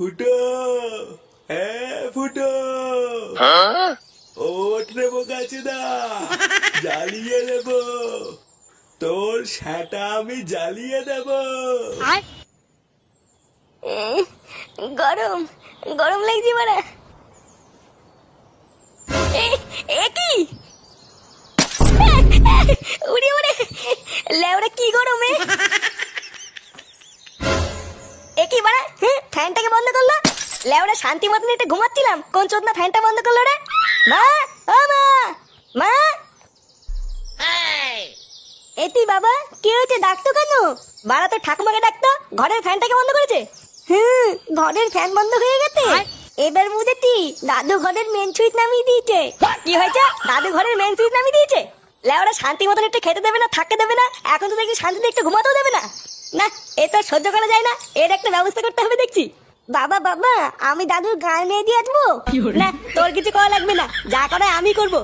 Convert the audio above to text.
ফুটো, ফুটো, ওঠ রে বোকাচোদা, জ্বালিয়ে দেব তোর সেটা, আমি জ্বালিয়ে দেব। গরম গরম লাগছে বাড়া। কি উড়ি উড়ে লেওরা, কি গরমে একই বাড়া। ফ্যানটাকে বন্ধ করলো লেওরা, শান্তি মতন একটু ঘুমাচ্ছিলাম, কোন চোদনা ফ্যানটা বন্ধ করলো রে? মা, ও মা, মা। এতি বাবা, কি হয়েছে? ডাকতো কেন? বাড়া তো ঠাকুমাকে ডাকতো, ঘরের ফ্যানটাকে বন্ধ করেছে। ঘরের ফ্যান বন্ধ হয়ে গেছে। এবার বুঝেছি, দাদু ঘরের মেন সুইচ নামিয়ে দিয়েছে। কি হয়েছে? দাদু ঘরের মেন সুইচ নামিয়ে দিয়েছে? লেওরা শান্তি মতন একটু খেতে দেবে না, থাকতে দেবে না, এখন তো দেখি শান্তিতে একটু ঘুমাতেও দেবে না। না, এ তো সহ্য করা যায় না, এর একটা ব্যবস্থা করতে হবে দেখছি। বাবা বাবা, আমি দাদুর গায়ে নিয়ে দিয়ে আসবো। না, তোর কিছু করা লাগবে না, যা করে আমি করবো।